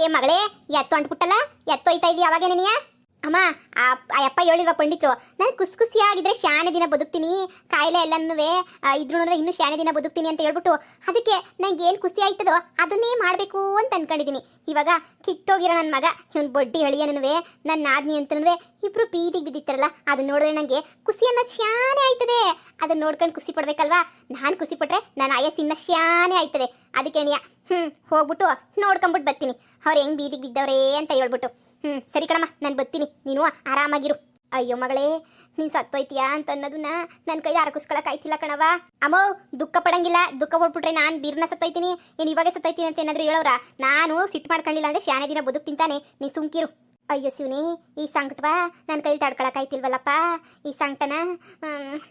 ಏ ಮಗಳೇ, ಎತ್ತು ಅಂಟ್ಬಿಟ್ಟಲ್ಲ, ಎತ್ತು ಒಯ್ತಾ ಇದೀಯ ಅವಾಗೇನೆ ನೀಯ? ಅಮ್ಮ, ಆ ಅಪ್ಪ ಹೇಳಿಲ್ವ ಪಂಡಿತ್ರು, ನಾನು ಖುಷಿಯಾಗಿದ್ರೆ ಶಾನೆ ದಿನ ಬದುಕ್ತೀನಿ, ಕಾಯಿಲೆ ಎಲ್ಲನೂ ಇದ್ರೂ ಇನ್ನೂ ಶಾನೆ ದಿನ ಬದುಕ್ತೀನಿ ಅಂತ ಹೇಳ್ಬಿಟ್ಟು ಅದಕ್ಕೆ ನಂಗೆ ಏನು ಖುಷಿ ಆಯ್ತದೋ ಅದನ್ನೇ ಮಾಡಬೇಕು ಅಂತ ಅನ್ಕೊಂಡಿದ್ದೀನಿ. ಇವಾಗ ಕಿತ್ತೋಗಿರೋ ನನ್ನ ಮಗ ಇವನು ಬಡ್ಡಿ ಹಳಿಯನೂ ನನ್ನ ನಾದ್ನಿ ಅಂತನೂ ಇಬ್ರು ಬೀದಿಗೆ ಬಿದ್ದಿತ್ತಾರಲ್ಲ, ಅದನ್ನ ನೋಡಿದ್ರೆ ನನಗೆ ಖುಷಿ ಅನ್ನೋದು ಶಾನೆ ಆಯ್ತದೆ. ಅದನ್ನ ನೋಡ್ಕೊಂಡು ಖುಷಿ ಪಡ್ಬೇಕಲ್ವಾ? ನಾನು ಖುಷಿ ಪಟ್ರೆ ನನ್ನ ಆಯಸ್ಸಿನ ಶಾನೆ ಆಯ್ತದೆ. ಅದಕ್ಕೆ ನೀಯ ಹೋಗ್ಬಿಟ್ಟು ನೋಡ್ಕೊಂಬಿಟ್ಟು ಬರ್ತೀನಿ ಅವ್ರು ಹೆಂಗೆ ಬೀದಿಗೆ ಬಿದ್ದವ್ರೇ ಅಂತ ಹೇಳ್ಬಿಟ್ಟು. ಸರಿ ಕಣಮ್ಮ, ನಾನು ಬರ್ತೀನಿ, ನೀನು ಆರಾಮಾಗಿರು. ಅಯ್ಯೋ ಮಗಳೇ, ನೀನು ಸತ್ತೋಯ್ತೀಯಾ ಅಂತ ಅನ್ನೋದನ್ನ ನನ್ನ ಕೈ ಆಯ್ತಿಲ್ಲ ಕಣವ. ಅಮ್ಮೋ, ದುಃಖ ಪಡಂಗಿಲ್ಲ. ದುಃಖ ಪಡ್ಬಿಟ್ರೆ ನಾನು ಬೀರ್ನ ಸತ್ತೋಯ್ತೀನಿ, ಏನು ಇವಾಗ ಸತ್ತೋಯ್ತೀನಿ ಅಂತ ಏನಾದರೂ ಹೇಳೋರ? ನಾನು ಸಿಟ್ಟು ಮಾಡ್ಕೊಳ್ಳಿಲ್ಲ ಅಂದರೆ ಶಾನೆ ದಿನ ಬದುಕ್ತಿಂತಾನೆ, ನೀ ಸುಮ್ಕಿರು. ಅಯ್ಯೋ ಶಿವನಿ, ಈ ಸಂಕಟವ ನನ್ನ ಕೈ ತಡ್ಕೊಳಕ್ಕಾಯ್ತಿಲ್ವಲ್ಲಪ್ಪ. ಈ ಸಂಕಟನ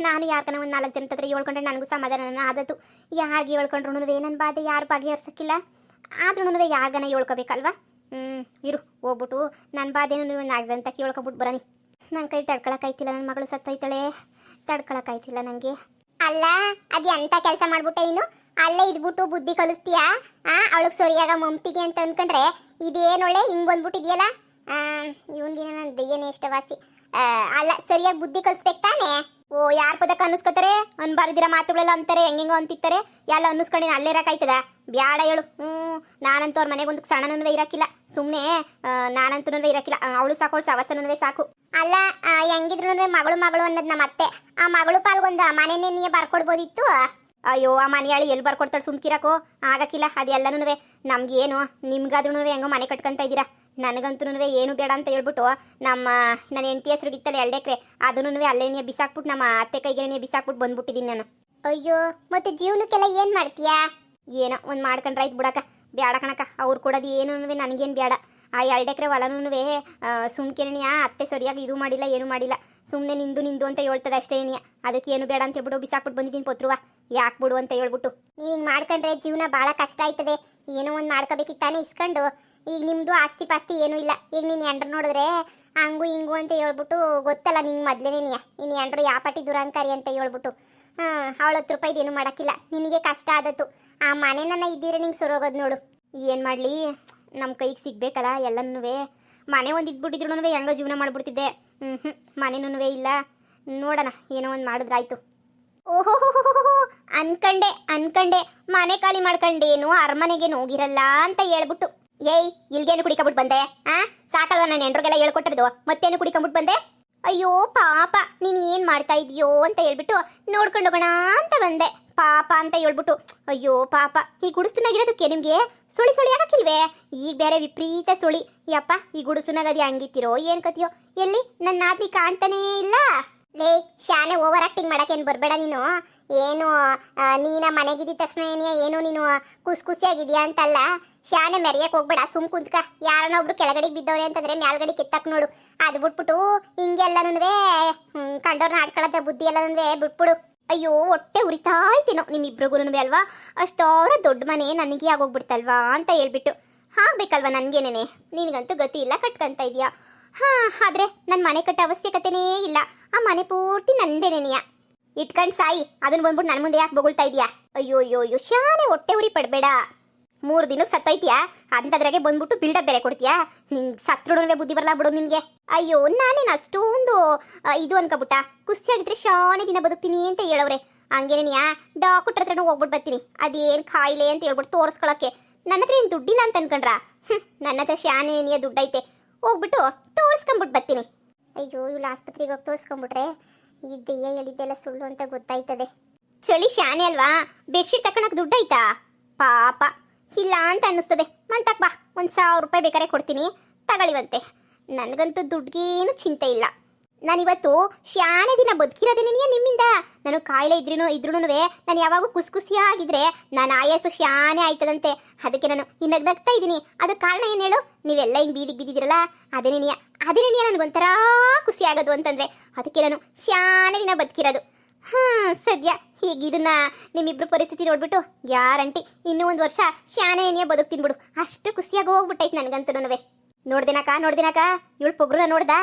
ನಾನು ಯಾರ್ಕನ ಒಂದು 4 ಜನ ಹತ್ರ ಹೇಳ್ಕೊಂಡ್ರೆ ನನಗೂ ಸಮಾಧಾನ ಆದದ್ದು. ಯಾರಿಗೆ ಹೇಳ್ಕೊಂಡ್ರು ನನ್ನ ಬಾಧೆ ಯಾರು ಬಗೆಹರಿಸಕ್ಕಿಲ್ಲ. ಆದ್ರೂ ಯಾರ್ಗನ ಹೇಳ್ಕೊಬೇಕಲ್ವಾ? ಇರು, ಹೋಗ್ಬಿಟ್ಟು ನನ್ನ ಬಾಧೆನೂ ನೀವು 4 ಜನ ತಕ್ಕ ಹೇಳ್ಕೊಬಿಟ್ಟು ಬರೋನಿ. ನನ್ನ ಕೈ ತಡ್ಕೊಳಕ್ಕಾಯ್ತಿಲ್ಲ, ನನ್ನ ಮಗಳು ಸತ್ತೋಯ್ತಾಳೆ, ತಡ್ಕೊಳಕ್ಕಾಯ್ತಿಲ್ಲ ನನಗೆ. ಅಲ್ಲ, ಅದು ಎಂಥ ಕೆಲಸ ಮಾಡ್ಬಿಟ್ಟೆ ನೀನು? ಅಲ್ಲೇ ಇದ್ಬಿಟ್ಟು ಬುದ್ಧಿ ಕಲಿಸ್ತೀಯಾ? ಅವಳಿಗೆ ಸರಿಯಾಗ ಮಮ್ತಿಗೆ ಅಂತ ಅನ್ಕೊಂಡ್ರೆ ಇದೇನೊಳ್ಳೆ ಹಿಂಗೆ ಬಂದ್ಬಿಟ್ಟಿದ್ಯಲ್ಲ. ಇವನ್ದಿನ ನನ್ನ ದೆಯ್ಯನೇ ಇಷ್ಟವಾಸಿ. ಅಲ್ಲ, ಸರಿಯಾಗಿ ಬುದ್ಧಿ ಕಲಿಸ್ಬೇಕು ತಾನೆ? ಓ, ಯಾರು ಪದಕ ಅನ್ನಿಸ್ಕೋತಾರೆ? ಅನ್ಬಾರ್ದಿರ ಮಾತುಗಳೆಲ್ಲ ಅಂತಾರೆ, ಹೆಂಗೆಂಗೋ ಅಂತಿರ್ತಾರೆ. ಎಲ್ಲ ಅನ್ನಿಸ್ಕೊಂಡು ಅಲ್ಲೇ ಇರೋಕ್ಕಾಯ್ತದ? ಬ್ಯಾಡ ಹೇಳು. ನಾನಂತೂ ಅವ್ರ ಮನೆಗೆ ಒಂದು ಸಣ್ಣನೂ ಇರಕ್ಕಿಲ್ಲ, ಸುಮ್ಮನೆ ನಾನಂತೂ ಇರಕ್ಕಿಲ್ಲ. ಅವಳು ಸಾಕು, ಅವಳು ಸವಸನೂ ಸಾಕು. ಅಲ್ಲ, ಹೆಂಗಿದ್ರು ಮಗಳು ಅನ್ನೋದು ನಮ್ಮ ಅತ್ತೆ. ಆ ಮಗಳು ಪಾಲ್ಗೊಂದು ಮನೆನೇ ನೀ ಬರ್ಕೊಡ್ಬೋದಿತ್ತು. ಅಯ್ಯೋ, ಆ ಮನೆಯಾಳಿ ಎಲ್ಲಿ ಬರ್ಕೊಡ್ತಾಳೆ? ಸುಮ್ಕಿರಕೋ ಆಗಕ್ಕಿಲ್ಲ. ಅದೆಲ್ಲನೂ ನಮ್ಗೇನು, ನಿಮ್ಗಾದ್ರೂ ಹೆಂಗೋ ಮನೆ ಕಟ್ಕೊಂತ ಇದ್ದೀರಾ. ನನಗಂತೂ ಏನು ಬೇಡ ಅಂತ ಹೇಳ್ಬಿಟ್ಟು ನನ್ನ ಹೆಂಡತಿ ಹೆಸರುಗಿತ್ತಲ್ಲ 2 ಎಕರೆ, ಅದನ್ನು ಅಲ್ಲೇನೇ ಬಿಸಾಕ್ಬಿಟ್ಟು ನಮ್ಮ ಅತ್ತೆ ಕೈಗೆ ಬಿಸಾಕ್ಬಿಟ್ಟು ಬಂದ್ಬಿಟ್ಟಿದ್ದೀನಿ ನಾನು. ಅಯ್ಯೋ, ಮತ್ತೆ ಜೀವನಕ್ಕೆಲ್ಲ ಏನು ಮಾಡ್ತೀಯಾ? ಏನೋ ಒಂದು ಮಾಡ್ಕೊಂಡ್ರೆ ಆಯ್ತು ಬಿಡಕ್ಕ. ಬೇಡ ಕಣಕ್ಕ, ಅವ್ರು ಕೊಡೋದು ಏನೂ ನನಗೇನು ಬೇಡ. ಆ 2 ಎಕರೆ ಹೊಲನೂ ಸುಮ್ಕೆನೆಯ ಅತ್ತೆ ಸರಿಯಾಗಿ ಇದು ಮಾಡಿಲ್ಲ, ಏನೂ ಮಾಡಿಲ್ಲ. ಸುಮ್ಮನೆ ನಿಂದು ಅಂತ ಹೇಳ್ತದೆ ಅಷ್ಟೇ. ಅದಕ್ಕೆ ಏನು ಬೇಡ ಅಂತ ಹೇಳ್ಬಿಟ್ಟು ಬಿಸಾಕ್ಬಿಟ್ಟು ಬಂದಿದ್ದೀನಿ ಪತ್ರುವ. ಯಾಕೆ ಬಿಡು ಅಂತ ಹೇಳ್ಬಿಟ್ಟು. ನೀವು ಹಿಂಗೆ ಮಾಡ್ಕೊಂಡ್ರೆ ಜೀವನ ಭಾಳ ಕಷ್ಟ ಆಯ್ತದೆ. ಏನೋ ಒಂದು ಮಾಡ್ಕೋಬೇಕಿತ್ತಾನೆ ಇಸ್ಕೊಂಡು. ಈಗ ನಿಮ್ಮದು ಆಸ್ತಿ ಪಾಸ್ತಿ ಏನೂ ಇಲ್ಲ. ಈಗ ನೀನು ಎಂಡ್ರು ನೋಡಿದ್ರೆ ಹಂಗು ಹಿಂಗು ಅಂತ ಹೇಳ್ಬಿಟ್ಟು ಗೊತ್ತಲ್ಲ ನಿಂಗೆ ಮೊದಲೇನೇ. ನೀನು ಎಂಡ್ರು ಯಾಪಟ್ಟಿ ದುರಂಕಾರಿ ಅಂತ ಹೇಳ್ಬಿಟ್ಟು ಅವಳು 10 ರೂಪಾಯಿದು ಏನೂ ಮಾಡೋಕ್ಕಿಲ್ಲ. ನಿನಗೆ ಕಷ್ಟ ಆದತ್ತು. ಆ ಮನೆನ ಇದ್ದೀರ ನಿಂಗೆ ಸರೋಗೋದು ನೋಡು. ಏನು ಮಾಡಲಿ, ನಮ್ಮ ಕೈಗೆ ಸಿಗ್ಬೇಕಲ್ಲ ಎಲ್ಲನೂ. ಮನೆ ಒಂದು ಇದ್ಬಿಟ್ಟಿದ್ರು ಹೆಂಗೋ ಜೀವನ ಮಾಡ್ಬಿಡ್ತಿದ್ದೆ. ಮನೆನೂ ಇಲ್ಲ. ನೋಡೋಣ, ಏನೋ ಒಂದು ಮಾಡಿದ್ರಾಯ್ತು. ಓಹೋ, ಅನ್ಕಂಡೆ ಮನೆ ಖಾಲಿ ಮಾಡ್ಕೊಂಡೇನು ಅರಮನೆಗೇನು ಹೋಗಿರಲ್ಲ ಅಂತ ಹೇಳ್ಬಿಟ್ಟು. ಏಯ್, ಇಲ್ಗೇನು ಕುಡಿಕೊಂಬಿಟ್ಟು ಬಂದೆ? ಸಾಕಲ್ವ ನನ್ನ ಹೆಂಡ್ರಿಗೆಲ್ಲ ಹೇಳ್ಕೊಟ್ಟಿರೋದು, ಮತ್ತೇನು ಕುಡಿಕೊಂಬಿಟ್ಟು ಬಂದೆ? ಅಯ್ಯೋ ಪಾಪ, ನೀನು ಏನು ಮಾಡ್ತಾ ಇದೆಯೋ ಅಂತ ಹೇಳ್ಬಿಟ್ಟು ನೋಡ್ಕೊಂಡು ಹೋಗೋಣ ಅಂತ ಬಂದೆ. ಪಾಪ ಅಂತ ಹೇಳ್ಬಿಟ್ಟು. ಅಯ್ಯೋ ಪಾಪ, ಈ ಗುಡಿಸ್ತುನಾಗಿರೋದಕ್ಕೆ ನಿಮಗೆ ಸುಳಿ ಆಗಕ್ಕಿಲ್ವೇ? ಈಗ ಬೇರೆ ವಿಪರೀತ ಸುಳಿ. ಯಪ್ಪ, ಈ ಗುಡಿಸ್ತುನಾಗದು ಹಂಗಿತ್ತಿರೋ ಏನು ಕತಿಯೋ? ಎಲ್ಲಿ ನನ್ನ ನಾದಿ ಕಾಣ್ತಾನೇ ಇಲ್ಲ. ಲೇ ಶಾನೆ ಓವರ್ ಆಕ್ಟಿಂಗ್ ಮಾಡಕ್ಕೇನು ಬರಬೇಡ ನೀನು. ಏನು ನೀನ ಮನೆಗಿದ್ದ ತಕ್ಷಣ ಏನು ನೀನು ಖುಷಿಯಾಗಿದೆಯಾ ಅಂತಲ್ಲ. ಶಾನೆ ಮೆರೆಯಕ್ಕೆ ಹೋಗ್ಬೇಡ, ಸುಮ್ ಕುಂತ್ಕ. ಯಾರನ್ನೊಬ್ರು ಕೆಳಗಡೆಗೆ ಬಿದ್ದವ್ರೆ ಅಂತಂದ್ರೆ ಮ್ಯಾಲ್ಗಡೆ ಕಿತ್ತಕ್ ನೋಡು. ಅದು ಬಿಟ್ಬಿಟ್ಟು ಹಿಂಗೆಲ್ಲನೂ ಕಂಡವ್ರನ್ನ ಆಡ್ಕೊಳ್ಳೋದ ಬುದ್ಧಿ ಎಲ್ಲನೂ ಬಿಟ್ಬಿಡು. ಅಯ್ಯೋ, ಹೊಟ್ಟೆ ಉರಿತಾ ಇದ್ದೀನೋ ನಿಮ್ಮಿಬ್ರಿಗೂ ಅಲ್ವಾ? ಅಷ್ಟವರ ದೊಡ್ಡ ಮನೆ ನನಗೆ ಆಗೋಗ್ಬಿಡ್ತಲ್ವಾ ಅಂತ ಹೇಳ್ಬಿಟ್ಟು. ಆಗ್ಬೇಕಲ್ವಾ ನನಗೇನೇನೆ? ನಿನಗಂತೂ ಗತಿ ಇಲ್ಲ, ಕಟ್ಕೊಂತ ಇದೆಯಾ? ಆದರೆ ನನ್ನ ಮನೆ ಕಟ್ಟ ಅವಶ್ಯಕತೆನೇ ಇಲ್ಲ. ಆ ಮನೆ ಪೂರ್ತಿ ನಂದೇನೇನಿಯ. ಇಟ್ಕೊಂಡು ಸಾಯಿ, ಅದನ್ನ ಬಂದ್ಬಿಟ್ಟು ನನ್ನ ಮುಂದೆ ಯಾಕೆ ಬೊಗಳ್ತಾ ಇದೆಯಾ? ಅಯ್ಯೋ ಶಾನೆ ಹೊಟ್ಟೆ ಉರಿ ಪಡಬೇಡ. 3 ದಿನಕ್ಕೆ ಸತ್ತೋಯ್ತೀಯಾ ಅಂತದ್ರಾಗೆ ಬಂದ್ಬಿಟ್ಟು ಬಿಲ್ಡಪ್ ಬೇರೆ ಕೊಡ್ತೀಯಾ? ನಿಂಗೆ ಸತ್ರುಡುವೆ ಬುದ್ಧಿ ಬರಲ್ಲ ಬಿಡು ನಿನಗೆ. ಅಯ್ಯೋ, ನಾನೇನು ಅಷ್ಟೊಂದು ಇದು ಅನ್ಕೊಬಿಟ್ಟ? ಖುಷಿಯಾಗಿದ್ರೆ ಶಾನೆ ದಿನ ಬದುಕ್ತೀನಿ ಅಂತ ಹೇಳವ್ರೆ. ಹಂಗೇನೇನಿಯಾ ಡಾಕ್ಟ್ರ್ ಹತ್ರನೂ ಹೋಗ್ಬಿಟ್ಟು ಬರ್ತೀನಿ. ಅದೇನು ಕಾಯಿಲೆ ಅಂತ ಹೇಳ್ಬಿಟ್ಟು ತೋರಿಸ್ಕೊಳಕ್ಕೆ. ನನ್ನ ಹತ್ರ ಏನು ದುಡ್ಡಿಲ್ಲ ಅಂತ ಅನ್ಕೊಂಡ್ರ? ನನ್ನ ಹತ್ರ ಶಾನೆ ಏನಿಯ ದುಡ್ಡೈತೆ, ಹೋಗ್ಬಿಟ್ಟು ತೋರಿಸ್ಕೊಂಬಿಟ್ಟು ಬರ್ತೀನಿ. ಅಯ್ಯೋ, ಇವಳು ಆಸ್ಪತ್ರೆಗೆ ಹೋಗಿ ತೋರಿಸ್ಕೊಂಬಿಟ್ರೆ ಈ ದೆಯ್ಯ ಹೇಳಿದ್ದೆಲ್ಲ ಸುಳ್ಳು ಅಂತ ಗೊತ್ತಾಯ್ತದೆ. ಚಳಿ ಶಾನೆ ಅಲ್ವಾ? ಬೆಡ್ಶೀಟ್ ತಕೊಳಕ್ಕೆ ದುಡ್ಡೈತಾ? ಪಾಪ, ಇಲ್ಲ ಅಂತ ಅನ್ನಿಸ್ತದೆ. ಮಂತಕ್ ಬಾ, 1000 ರೂಪಾಯಿ ಬೇಕಾರೆ ಕೊಡ್ತೀನಿ, ತಗೊಳ್ಳಿವಂತೆ. ನನಗಂತೂ ದುಡ್ಗೇನು ಚಿಂತೆ ಇಲ್ಲ. ನಾನಿವತ್ತು ಶಾನೆ ದಿನ ಬದುಕಿರೋದೇನೇನಿಯ ನಿಮ್ಮಿಂದ. ನಾನು ಕಾಯಿಲೆ ಇದ್ರೂ ನಾನು ಯಾವಾಗೂ ಖುಷಿಯಾಗಿದ್ರೆ ನಾನು ಆಯಸ್ಸು ಶಾನೆ ಆಯ್ತದಂತೆ. ಅದಕ್ಕೆ ನಾನು ನಗ್ತಾ ಇದ್ದೀನಿ. ಅದು ಕಾರಣ ಏನು ಹೇಳು? ನೀವೆಲ್ಲ ಹಿಂಗೆ ಬೀದಿಗೆ ಬಿದ್ದಿದ್ದೀರಲ್ಲ, ಅದೇನೇನಿಯ ನನಗೊಂಥರ ಖುಷಿ ಆಗೋದು ಅಂತಂದರೆ ಅದಕ್ಕೆ ನಾನು ಶಾನೆ ದಿನ ಬದುಕಿರೋದು. ಸದ್ಯ ಈಗ ಇದನ್ನ ನಿಮ್ಮಿಬ್ರು ಪರಿಸ್ಥಿತಿ ನೋಡ್ಬಿಟ್ಟು ಗ್ಯಾರಂಟಿ ಇನ್ನೂ 1 ವರ್ಷ ಶಾನೆ ಏನಿಯ ಬದುಕ್ತೀನಿ ಬಿಡು. ಅಷ್ಟು ಖುಷಿಯಾಗಿ ಹೋಗ್ಬಿಟ್ಟೈತೆ ನನಗಂತೂ. ನೋಡ್ದಿನಕ ಇವಳು ಪೊಗ್ರನ್ನ ನೋಡ್ದಾ?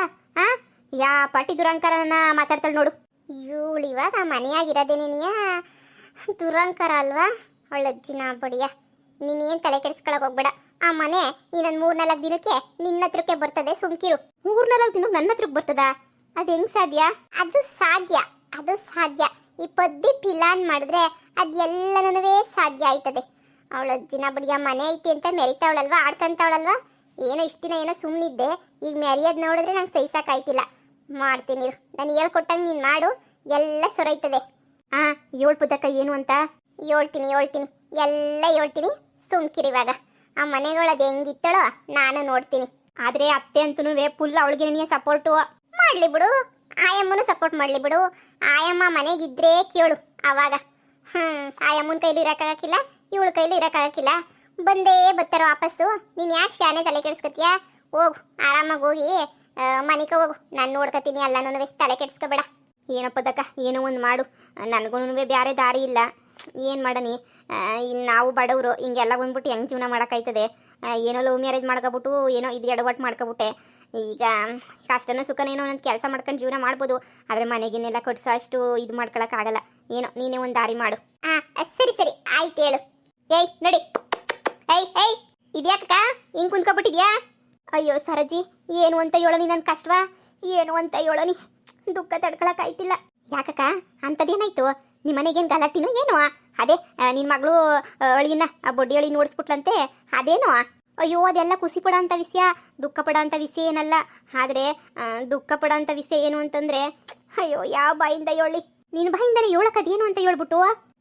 ಯಾ ಪಾಟಿ ದುರಂಕಾರನ ಮಾತಾಡ್ತಾಳೆ ನೋಡು. ಇವಳು ಇವಾಗ ಮನೆಯಾಗಿರೋದೇನೇನಿಯ ದುರಂಕಾರ ಅಲ್ವಾ? ಅವಳ ಅಜ್ಜಿನ ಬಡಿಯ. ನೀನೇನು ತಲೆ ಕೆಡಿಸ್ಕೊಳಕ್ಕೆ ಹೋಗ್ಬೇಡ. ಆ ಮನೆ ಇನ್ನೊಂದು 3-4 ದಿನಕ್ಕೆ ನಿನ್ನ ಹತ್ರಕ್ಕೆ ಬರ್ತದೆ, ಸುಮ್ಕಿರು. 3-4 ದಿನಕ್ಕೆ ನನ್ನ ಹತ್ರಕ್ಕೆ ಬರ್ತದ? ಅದು ಹೆಂಗ್ ಸಾಧ್ಯ? ಅದು ಸಾಧ್ಯ, ಅದು ಸಾಧ್ಯ. ಈ ಪದ್ದಿ ಪಿಲಾನ್ ಮಾಡಿದ್ರೆ ಅದೆಲ್ಲನೂ ಸಾಧ್ಯ ಆಯ್ತದೆ. ಅವಳ ಅಜ್ಜಿನ ಬಡಿಯ ಮನೆ ಐತಿ ಅಂತ ಮೆರಿತಾವಳಲ್ವಾ, ಆಡ್ಕಂತಾವಳಲ್ವಾ. ಏನೋ ಇಷ್ಟು ದಿನ ಏನೋ ಸುಮ್ಮನಿದ್ದೆ, ಈಗ ಮೆರಿಯೋದು ನೋಡಿದ್ರೆ ನಂಗೆ ಸಹಿಸಕ್ಕಾಯ್ತಿಲ್ಲ. ಮಾಡ್ತೀನಿ, ನಾನು ಹೇಳ್ಕೊಟ್ಟಂಗೆ ನೀನು ಮಾಡು, ಎಲ್ಲ ಸೊರೈತದೆ. ಏಳು ಪುದಕ್ಕ ಏನು ಅಂತ ಹೇಳ್ತೀನಿ ಎಲ್ಲ ಹೇಳ್ತೀನಿ. ಸುಮ್ಕಿರಿ ಇವಾಗ. ಆ ಮನೆಗಳದು ಹೆಂಗಿತ್ತಳೋ ನಾನು ನೋಡ್ತೀನಿ. ಆದ್ರೆ ಅತ್ತೆ ಅಂತೂ ಫುಲ್ ಅವಳಿಗೆ ನೀ ಸಪೋರ್ಟು ಮಾಡ್ಲಿ ಬಿಡು, ಆಯಮ್ಮನು ಸಪೋರ್ಟ್ ಮಾಡ್ಲಿ ಬಿಡು. ಆಯಮ್ಮ ಮನೆಗಿದ್ರೆ ಕೇಳು ಅವಾಗ. ಆಯಮ್ಮನ ಕೈಲಿ ಇರೋಕ್ಕಾಗಕ್ಕಿಲ್ಲ, ಇವಳ ಕೈಲಿ ಇರೋಕ್ಕಾಗಕ್ಕಿಲ್ಲ. ಬಂದೇ ಬರ್ತಾರೋ ವಾಪಸ್ಸು. ನೀನು ಯಾಕೆ ಶಾನೆ ತಲೆ ಕೆಡಿಸ್ಕೊತೀಯ? ಹೋಗು, ಆರಾಮಾಗಿ ಹೋಗಿ ಮನೆಗೆ ಹೋಗು, ನಾನು ನೋಡ್ಕೊತೀನಿ ಎಲ್ಲನೂ, ತಲೆ ಕೆಡಿಸ್ಕೊಬೇಡ. ಏನಪ್ಪದಕ್ಕ, ಏನೋ ಒಂದು ಮಾಡು, ನನಗೂ ಬೇರೆ ದಾರಿ ಇಲ್ಲ. ಏನು ಮಾಡನಿ, ನಾವು ಬಡವರು, ಹಿಂಗೆಲ್ಲ ಬಂದ್ಬಿಟ್ಟು ಹೆಂಗೆ ಜೀವನ ಮಾಡೋಕ್ಕಾಯ್ತದೆ? ಏನೋ ಲವ್ ಮ್ಯಾರೇಜ್ ಮಾಡ್ಕೊಬಿಟ್ಟು ಏನೋ ಇದು ಎಡವಟ್ಟು ಮಾಡ್ಕೊಬಿಟ್ಟೆ. ಈಗ ಕಷ್ಟನೋ ಸುಖನೇನೋ ಒಂದು ಕೆಲಸ ಮಾಡ್ಕೊಂಡು ಜೀವನ ಮಾಡ್ಬೋದು, ಆದರೆ ಮನೆಗಿನ್ನೆಲ್ಲ ಕಟ್ಸೋ ಅಷ್ಟು ಇದು ಮಾಡ್ಕೊಳಕ್ಕಾಗಲ್ಲ. ಏನೋ ನೀನೇ ಒಂದು ದಾರಿ ಮಾಡು. ಸರಿ ಸರಿ ಆಯ್ತು, ಹೇಳು. ಏಯ್ ನಡಿ. ಏಯ್ ಇದ್ಯಾಕ ಹಿಂಗೆ ಕುಂತ್ಕೊಬಿಟ್ಟಿದ್ಯಾ? ಅಯ್ಯೋ ಸರಜಿ, ಏನು ಅಂತ ಹೇಳೋನಿ ನನ್ನ ಕಷ್ಟವಾ? ಏನು ಅಂತ ಹೇಳೋನಿ, ದುಃಖ ತಡ್ಕೊಳಕ್ಕಾಯ್ತಿಲ್ಲ. ಯಾಕಕ್ಕ, ಅಂಥದ್ದೇನಾಯ್ತು? ನಿಮ್ಮ ಮನೆಗೇನು ಗಲಾಟಿನೋ ಏನೋ? ಅದೇ ನಿನ್ನ ಮಗಳು ಅಳಿನ ಆ ಬೊಡ್ಡಿ ಅಳಿ ನೋಡಿಸ್ಬಿಟ್ಲಂತೆ, ಅದೇನೋ? ಅಯ್ಯೋ ಅದೆಲ್ಲ ಖುಷಿ ಪಡೋ ಅಂಥ ವಿಷಯ, ದುಃಖ ಪಡೋ ಅಂಥ ವಿಷಯ ಏನಲ್ಲ. ಆದರೆ ದುಃಖ ಪಡೋ ಅಂಥ ವಿಷಯ ಏನು ಅಂತಂದರೆ, ಅಯ್ಯೋ ಯಾವ ಬಾಯಿಂದ ಹೇಳಿ, ನಿನ್ನ ಬಾಯಿಂದನೇ ಹೇಳಕ್ಕದೇನು ಅಂತ ಹೇಳ್ಬಿಟ್ಟು,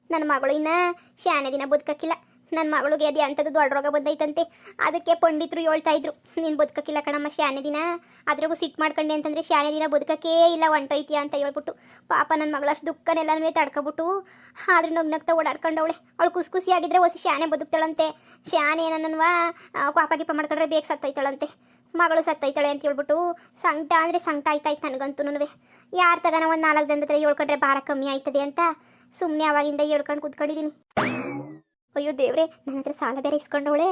ನನ್ನ ಮಗಳು ಇನ್ನು ಶಾನೆ ದಿನ ಬದುಕಕ್ಕಿಲ್ಲ. ನನ್ನ ಮಗಳಿಗೆ ಅದೇ ಅಂಥದ್ದು ದೊಡ್ಡ ರೋಗ ಬಂದೈತಂತೆ. ಅದಕ್ಕೆ ಪಂಡಿತರು ಹೇಳ್ತಾ ಇದ್ರು, ನೀನು ಬದುಕಕ್ಕಿಲ್ಲ ಕಣಮ್ಮ ಶಾನೆ ದಿನ. ಅದ್ರಾಗೂ ಸಿಟ್ಟು ಮಾಡ್ಕೊಂಡೆ ಅಂತಂದರೆ ಶಾನೆ ದಿನ ಬದುಕಕ್ಕೇ ಇಲ್ಲ, ಹೊಂಟೋಯ್ತೀಯ ಅಂತ ಹೇಳ್ಬಿಟ್ಟು. ಪಾಪ ನನ್ನ ಮಗಳು ಅಷ್ಟು ದುಃಖನೆಲ್ಲನೂ ತಡ್ಕೊಬಿಟ್ಟು ಆದ್ರೆ ನಗ್ನಗ್ತಾ ಓಡಾಡ್ಕೊಂಡವಳೆ. ಅವಳು ಖುಷಿಯಾಗಿದ್ರೆ ಹೊಸ ಶಾನೆ ಬದುಕ್ತಾಳಂತೆ. ಶಾನೆ ಏನನ್ನವ ಪಾಪ ಗಿಪ್ಪ ಮಾಡ್ಕೊಂಡ್ರೆ ಬೇಗ ಸತ್ತೋಯ್ತಾಳಂತೆ. ಮಗಳು ಸತ್ತೋಯ್ತಾಳೆ ಅಂತ ಹೇಳ್ಬಿಟ್ಟು ಸಂಕಟ ಅಂದರೆ ಸಂಕಟ ಆಯ್ತಾಯ್ತು ನನಗಂತೂ. ಯಾರು ತಗೋಣ ಒಂದು 4 ಜನದ ಹತ್ರ ಹೇಳ್ಕೊಂಡ್ರೆ ಭಾರ ಕಮ್ಮಿ ಆಯ್ತದೆ ಅಂತ ಸುಮ್ಮನೆ ಅವಾಗಿಂದ ಹೇಳ್ಕೊಂಡು ಕೂತ್ಕೊಂಡಿದ್ದೀನಿ. ಅಯ್ಯೋ ದೇವ್ರೆ, ನನ್ನ ಹತ್ರ ಸಾಲ ಬೇರೆ ಇಸ್ಕೊಂಡವಳೆ.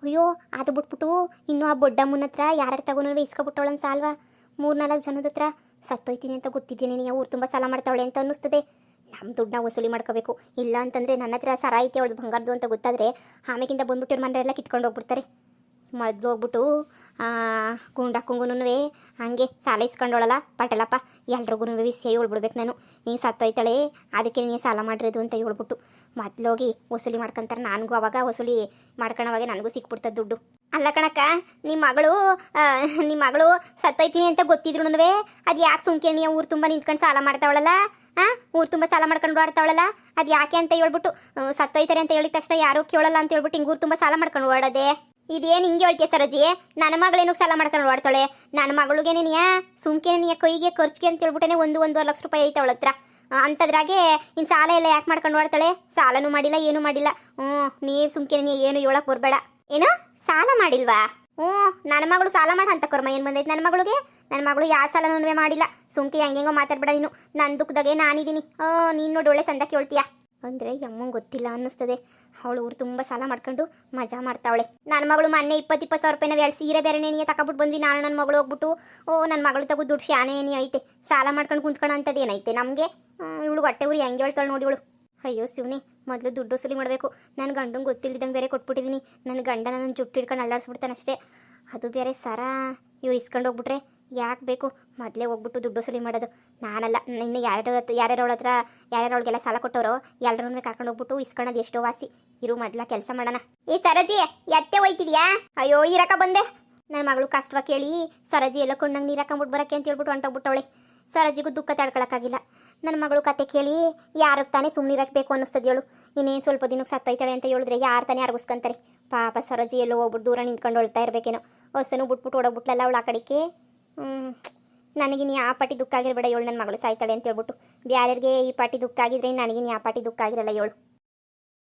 ಅಯ್ಯೋ ಅದು ಬಿಟ್ಬಿಟ್ಟು ಇನ್ನೂ ಆ ಬೊಡ್ಡಮ್ಮನ ಹತ್ರ ಯಾರ್ಯಾರು ತಗೊಂಡು ಇಸ್ಕೊಬಿಟ್ಟವಳಂತ ಅಲ್ವಾ. 3-4 ಜನದ ಹತ್ರ ಸತ್ತೋಯ್ತೀನಿ ಅಂತ ಗೊತ್ತಿದ್ದೀನಿ, ನೀನು ಊರು ತುಂಬ ಸಾಲ ಮಾಡ್ತಾವಳೆ ಅಂತ ಅನ್ನಿಸ್ತದೆ. ನಮ್ಮ ದುಡ್ಡನ್ನ ವಸೂಲಿ ಮಾಡ್ಕೋಬೇಕು. ಇಲ್ಲ ಅಂತಂದರೆ ನನ್ನ ಹತ್ರ ಸರ ಐತಿ ಅವಳು ಬಂಗಾರದು ಅಂತ ಗೊತ್ತಾದರೆ ಆಮೇಗಿಂದ ಬಂದ್ಬಿಟ್ಟು ಮನೆಯೆಲ್ಲ ಕಿತ್ಕೊಂಡು ಹೋಗ್ಬಿಡ್ತಾರೆ. ಮೊದಲು ಹೋಗ್ಬಿಟ್ಟು ಗುಂಡಕ್ಕಂಗೂ ಹಂಗೆ ಸಾಲ ಇಸ್ಕೊಂಡೋಳಲ್ಲ ಪಟೇಲಪ್ಪ, ಎಲ್ರಿಗೂ ವಿಷಯ ಹೇಳ್ಬಿಡ್ಬೇಕು ನಾನು. ಹಿಂಗೆ ಸತ್ತೋಯ್ತಾಳೆ ಅದಕ್ಕೆ ನೀನು ಸಾಲ ಮಾಡಿರೋದು ಅಂತ ಹೇಳ್ಬಿಟ್ಟು ಮೊದಲೋಗಿ ವಸೂಲಿ ಮಾಡ್ಕೊತಾರೆ. ನನಗೂ ಅವಾಗ ವಸೂಲಿ ಮಾಡ್ಕೊಳೋವಾಗ ನನಗೂ ಸಿಕ್ಬಿಡ್ತದೆ ದುಡ್ಡು. ಅಲ್ಲ ಕಣಕ್ಕ, ನಿಮ್ಮ ಮಗಳು ಸತ್ತೋಯ್ತೀನಿ ಅಂತ ಗೊತ್ತಿದ್ರು ಅದು ಯಾಕೆ ಸುಮ್ಕೆ ನೀ ಊರು ತುಂಬ ನಿಂತ್ಕೊಂಡು ಸಾಲ ಮಾಡ್ತಾವಳಲ್ಲ, ಊರು ತುಂಬ ಸಾಲ ಮಾಡ್ಕೊಂಡು ಓಡಾಡ್ತಾವಳಲ್ಲ, ಅದು ಯಾಕೆ ಅಂತ ಹೇಳ್ಬಿಟ್ಟು ಸತ್ತೋಯ್ತಾರೆ ಅಂತ ಹೇಳಿದ ತಕ್ಷಣ ಯಾರೂ ಕೇಳಲ್ಲ ಅಂತ ಹೇಳ್ಬಿಟ್ಟು ಹಿಂಗೆ ಊರು ತುಂಬ ಸಾಲ ಮಾಡ್ಕೊಂಡು ಓಡೋದೆ. ಇದೇನು ಹಿಂಗೆ ಹೇಳ್ತೀಯ ಸರೋಜಿ? ನನ್ನ ಮಗಳೇನು ಸಾಲ ಮಾಡ್ಕೊಂಡು ಓಡ್ತಾಳೆ? ನನ್ನ ಮಗಳಿಗೇನೆ ನೀ ಸುಮ್ಕೆ ನೀ ಕೈಗೆ ಖರ್ಚಿಗೆ ಅಂತ ಹೇಳ್ಬಿಟ್ಟೆ 1-1.5 ಲಕ್ಷ ರೂಪಾಯಿ ಐತೆ ಅವಳ ಹತ್ರ. ಅಂಥದ್ರಾಗೆ ಇನ್ನು ಸಾಲ ಎಲ್ಲ ಯಾಕೆ ಮಾಡ್ಕೊಂಡು ಓಡ್ತಾಳೆ? ಸಾಲನೂ ಮಾಡಿಲ್ಲ, ಏನೂ ಮಾಡಿಲ್ಲ. ನೀವು ಸುಮ್ಕೆ ನೀ ಏನು ಹೇಳಕ್ಕೆ ಬರಬೇಡ. ಏನು ಸಾಲ ಮಾಡಿಲ್ವಾ? ನನ್ನ ಮಗಳು ಸಾಲ ಮಾಡಿ ಅಂತ ಕರ್ಮ ಏನು ಬಂದೈತೆ ನನ್ನ ಮಗಳಿಗೆ? ನನ್ನ ಮಗಳು ಯಾವ ಸಾಲನೂ ಮಾಡಿಲ್ಲ. ಸುಮ್ಕೆ ಹೆಂಗೆಂಗೋ ಮಾತಾಡ್ಬೇಡ ನೀನು. ನನ್ನ ದುಃಖದಾಗೆ ನಾನಿದ್ದೀನಿ. ನೀನು ನೋಡಿ ಒಳ್ಳೆ ಸಂದ ಕೇಳ್ತೀಯ ಅಂದರೆ ಯಮ್ಮಂಗೆ ಗೊತ್ತಿಲ್ಲ ಅನ್ನಿಸ್ತದೆ. ಅವಳು ಊರು ತುಂಬ ಸಾಲ ಮಾಡ್ಕೊಂಡು ಮಜಾ ಮಾಡ್ತಾವಳೆ. ನನ್ನ ಮಗಳು ಮೊನ್ನೆ 20-20 ಸಾವಿರ ರೂಪಾಯಿ ನಾವು 2 ಸೀರೆ ಬೇರೆ ನೀನು ತಗೊಬಿಟ್ಟು ಬಂದ್ವಿ. ನಾನು ನನ್ನ ಮಗಳು ಹೋಗ್ಬಿಟ್ಟು ನನ್ನ ಮಗಳು ತಗೋ ದುಡ್ಡು ಶಾನೆ ಏನೇ ಐತೆ, ಸಾಲ ಮಾಡ್ಕೊಂಡು ಕುಂತ್ಕೊಳ್ಳೋ ಅಂಥದ್ದು ಏನೈತೆ ನಮಗೆ? ಇವಳು ಹೊಟ್ಟೆ ಊರಿ ಹೆಂಗೆ ಹೇಳ್ತಾಳೆ ನೋಡಿ ಇವಳು. ಅಯ್ಯೋ ಶಿವನಿ, ಮೊದಲು ದುಡ್ಡು ವಸೂಲಿ ಮಾಡಬೇಕು. ನನ್ನ ಗಂಡಂಗೆ ಗೊತ್ತಿಲ್ಲದಂಗೆ ಬೇರೆ ಕೊಟ್ಬಿಟ್ಟಿದ್ದೀನಿ. ನನ್ನ ಗಂಡ ನನ್ನ ಜುಟ್ಟು ಹಿಡ್ಕೊಂಡು ಅಲ್ಲಾಡಿಸ್ಬಿಡ್ತಾನೆ ಅಷ್ಟೇ. ಅದು ಬೇರೆ ಸರ ಇವ್ರು ಇಸ್ಕೊಂಡು ಹೋಗ್ಬಿಟ್ರೆ ಯಾಕೆ ಬೇಕು? ಮೊದಲೇ ಹೋಗ್ಬಿಟ್ಟು ದುಡ್ಡು ವಸೂಲಿ ಮಾಡೋದು ನಾನಲ್ಲ. ಇನ್ನು ಯಾರ್ಯಾರವಳ ಹತ್ರ ಯಾರ್ಯಾರವಳಿಗೆಲ್ಲ ಸಾಲ ಕೊಟ್ಟವರು ಎಲ್ಲರನ್ನೂ ಕರ್ಕೊಂಡು ಹೋಗ್ಬಿಟ್ಟು ಇಸ್ಕೊಳ್ಳೋದು ಎಷ್ಟೋ ವಾಸಿ. ಇರು ಮೊದಲ ಕೆಲಸ ಮಾಡೋಣ. ಈ ಸರಜಿ ಎತ್ತೆ ಹೋಯ್ತಿದ್ಯಾ? ಅಯ್ಯೋ ಇರಕ ಬಂದೆ. ನನ್ನ ಮಗಳು ಕಷ್ಟವ ಕೇಳಿ ಸರಜಿ ಎಲ್ಲ ಕೊಂಡಂಗೆ ನೀರು ಹಾಕೊಂಡ್ಬಿಟ್ಟು ಬರೋಕ್ಕೆ ಅಂತ ಹೇಳ್ಬಿಟ್ಟು ಹೊಂಟೋಗ್ಬಿಟ್ಟವಳೆ. ಸರಜಿಗೂ ದುಃಖ ತಡ್ಕೊಳಕ್ಕಾಗಿಲ್ಲ. ನನ್ನ ಮಗಳು ಕತೆ ಕೇಳಿ ಯಾರಿಗೆ ತಾನೇ ಸುಮ್ಮನಿರಬೇಕು ಅನ್ನಿಸ್ತದೆ ಹೇಳು. ಇನ್ನೇನು ಸ್ವಲ್ಪ ದಿನಕ್ಕೆ ಸತ್ತೋಯ್ತಾಳೆ ಅಂತ ಹೇಳಿದ್ರೆ ಯಾರು ತಾನೇ ಅರ್ಗಿಸ್ಕೊಂತಾರೆ? ಪಾಪ ಸರೋಜಿ ಎಲ್ಲೋ ಹೋಗ್ಬಿಟ್ಟು ದೂರ ನಿಂತ್ಕೊಂಡು ಹೊಳ್ತಾ ಇರಬೇಕೇನೋ. ಹೊಸನು ಬಿಟ್ಬಿಟ್ಟು ಓಡೋಗ್ಬಿಟ್ಲಲ್ಲ ಅವಳು ಆ ಕಡೆಗೆ. ನನಗಿನ್ನು ಯಾವ ಪಾಟಿ ದುಃಖ ಆಗಿರಬೇಡ ಹೇಳು, ನನ್ನ ಮಗಳು ಸಾಯ್ತಾಳೆ ಅಂತ ಹೇಳ್ಬಿಟ್ಟು. ಬ್ಯಾರ್ಯಾರಿಗೆ ಈ ಪಾಟಿ ದುಃಖ ಆಗಿದ್ರೆ ನನಗಿನ್ನು ಯಾವ ಪಾಟಿ ದುಃಖ ಆಗಿರಲ್ಲ ಹೇಳು.